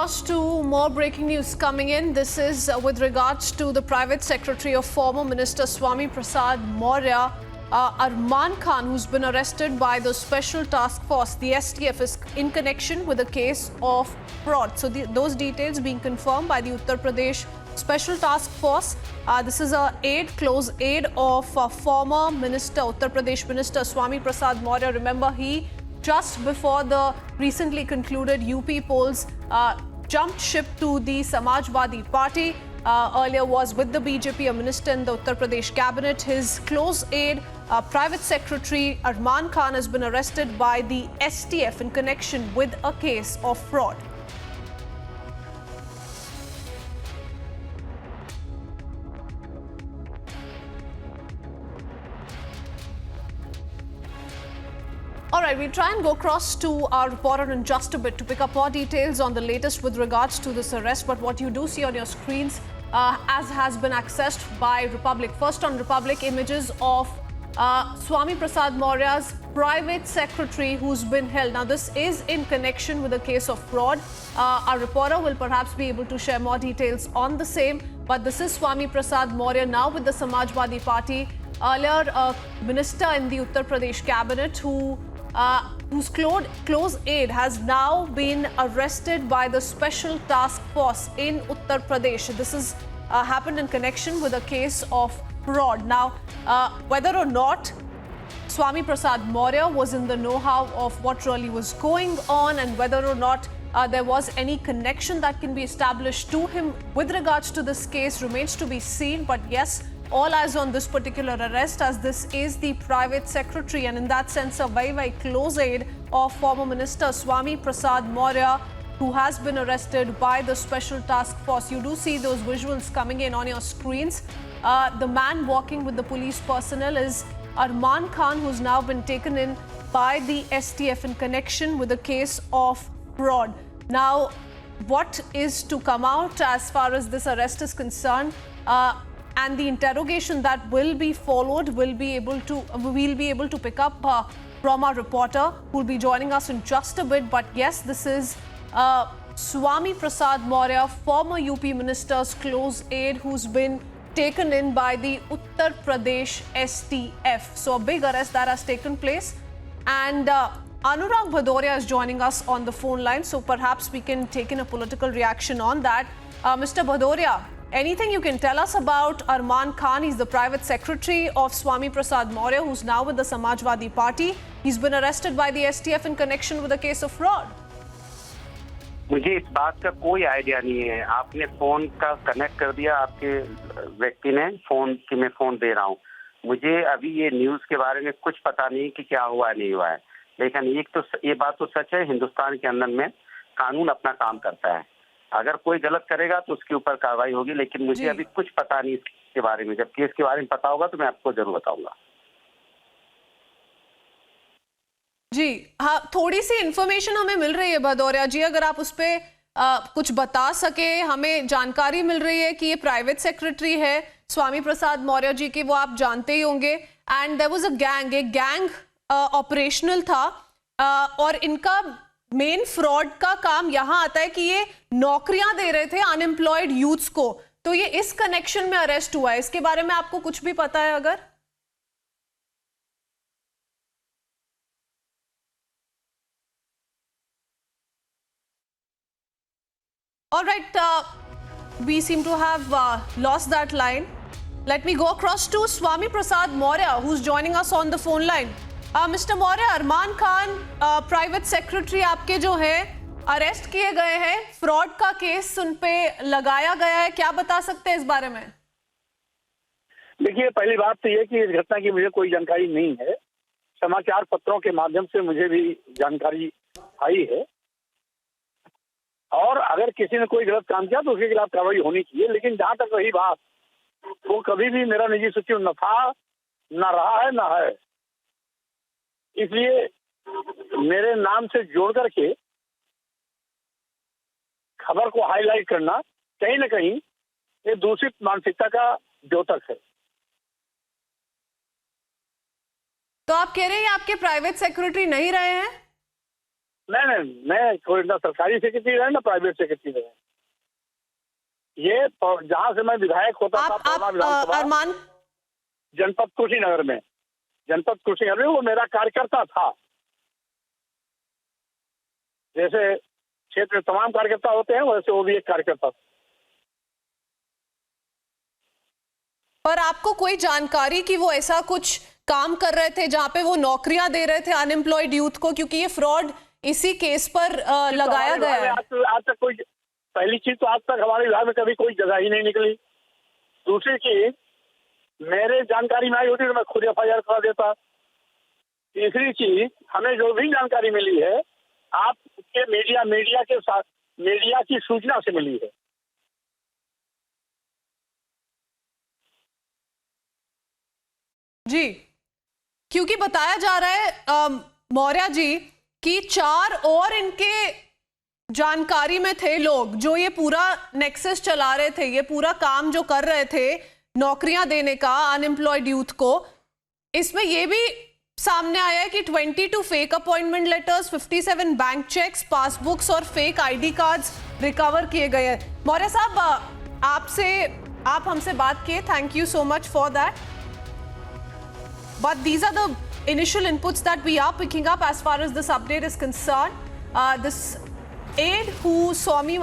across to more breaking news coming in. This is with regards to the private secretary of former Minister Swami Prasad Maurya, Arman Khan, who's been arrested by the Special Task Force, the STF, is in connection with a case of fraud. So those details being confirmed by the Uttar Pradesh Special Task Force. This is a close aide of former Minister, Uttar Pradesh Minister Swami Prasad Maurya. Remember, he just before the recently concluded UP polls jumped ship to the Samajwadi party. Earlier was with the BJP, a minister in the Uttar Pradesh cabinet. His close aide, private secretary Arman Khan, has been arrested by the STF in connection with a case of fraud. All right, we'll try and go across to our reporter in just a bit to pick up more details on the latest with regards to this arrest. But what you do see on your screens, as has been accessed by Republic, first on Republic, images of Swami Prasad Maurya's private secretary who's been held. Now, this is in connection with a case of fraud. Our reporter will perhaps be able to share more details on the same. But this is Swami Prasad Maurya, now with the Samajwadi party, earlier a minister in the Uttar Pradesh cabinet whose close aide has now been arrested by the Special Task Force in Uttar Pradesh. This has happened in connection with a case of fraud. Now, whether or not Swami Prasad Maurya was in the know-how of what really was going on and whether or not there was any connection that can be established to him with regards to this case remains to be seen. But yes, all eyes on this particular arrest, as this is the private secretary and in that sense a very, very close aide of former Minister Swami Prasad Maurya, who has been arrested by the Special Task Force. You do see those visuals coming in on your screens. The man walking with the police personnel is Arman Khan, who's now been taken in by the STF in connection with a case of fraud. Now, what is to come out as far as this arrest is concerned, and the interrogation that will be followed, we'll be able to pick up from our reporter who will be joining us in just a bit. But yes, this is Swami Prasad Maurya, former UP minister's close aide, who's been taken in by the Uttar Pradesh STF. So a big arrest that has taken place. And Anurag Bhadoria is joining us on the phone line, so perhaps we can take in a political reaction on that. Mr. Bhadoria, anything you can tell us about Arman Khan? He's the private secretary of Swami Prasad Maurya, who's now with the Samajwadi party. He's been arrested by the STF in connection with a case of fraud. मुझे इस बात का कोई idea नहीं है। आपने phone का connect कर दिया, आपके व्यक्ति ने फोन कि मैं फोन दे रहा हूँ। मुझे अभी ये न्यूज़ के बारे में कुछ पता नहीं कि क्या हुआ नहीं हुआ है, लेकिन ये बात तो सच है, हिंदुस्तान के अंदर में कानून अपना काम करता है। अगर कोई गलत करेगा तो उसके ऊपर कार्रवाई होगी, लेकिन मुझे अभी कुछ पता नहीं इसके बारे में। जब केस के बारे में पता होगा तो मैं आपको जरूर बताऊंगा। जी हाँ, थोड़ी सी इंफॉर्मेशन हमें मिल रही है भदौरिया जी, अगर आप उस पर कुछ बता सके। हमें जानकारी मिल रही है कि ये प्राइवेट सेक्रेटरी है स्वामी प्रसाद मौर्य जी की, वो आप जानते ही होंगे। एंड देयर वाज एक गैंग ऑपरेशनल था और इनका मेन फ्रॉड का काम यहाँ आता है कि ये नौकरियां दे रहे थे अनएम्प्लॉयड यूथ्स को। तो ये इस कनेक्शन में अरेस्ट हुआ है। इसके बारे में आपको कुछ भी पता है अगर? All right, we seem to have lost that line. Let me go across to Swami Prasad Maurya, who's joining us on the phone line. Mr. Maurya, Arman Khan, private secretary आपके जो है अरेस्ट किए गए हैं, fraud का case उन पे लगाया गया है, क्या बता सकते हैं इस बारे में? देखिए, पहली बात तो ये कि इस घटना की मुझे कोई जानकारी नहीं है। समाचार पत्रों के माध्यम से मुझे भी जानकारी आई है, और अगर किसी ने कोई गलत काम किया तो उसके खिलाफ कार्रवाई होनी चाहिए। लेकिन जहां तक रही बात, वो कभी भी मेरा निजी सचिव न था, न रहा है, न है। इसलिए मेरे नाम से जोड़ करके खबर को हाईलाइट करना कहीं न कहीं ये दूषित मानसिकता का द्योतक है। तो आप कह रहे हैं आपके प्राइवेट सेक्रेटरी नहीं रहे हैं? नहीं, मैं कोई ना सरकारी सेक्रेटरी रहे ना प्राइवेट सेक्रेटरी रहे। ये जहां से मैं विधायक होता था पौना विधानसभा अरमान जनपद कुशीनगर में, वो मेरा कार्यकर्ता था। जैसे क्षेत्र में तमाम कार्यकर्ता होते हैं वैसे वो भी एक कार्यकर्ता था। पर आपको कोई जानकारी कि वो ऐसा कुछ काम कर रहे थे जहां पे वो नौकरियां दे रहे थे अनएम्प्लॉयड यूथ को, क्योंकि ये फ्रॉड इसी केस पर लगाया गया है। आज तक कोई, पहली चीज तो आज तक हमारे विभाग में कभी कोई जगह ही नहीं निकली। दूसरी चीज, मेरे जानकारी में आई होती तो मैं खुद FIR करा देता। तीसरी चीज, हमें जो भी जानकारी मिली है आपके मीडिया के साथ, मीडिया की सूचना से मिली है। जी, क्योंकि बताया जा रहा है मौर्य जी कि 4 और इनके जानकारी में थे लोग जो ये पूरा नेक्सस चला रहे थे, ये पूरा काम जो कर रहे थे नौकरियां देने का अनएम्प्लॉयड यूथ को। इसमें ये भी सामने आया है कि 22 fake appointment letters, 57 bank cheques, passbooks और फेक ID कार्ड्स रिकवर किए गए हैं। मौर्य साहब, आप हमसे बात किए, thank you so much for that. But these are the initial inputs that we are picking up as far as this update is concerned. This aide who Swami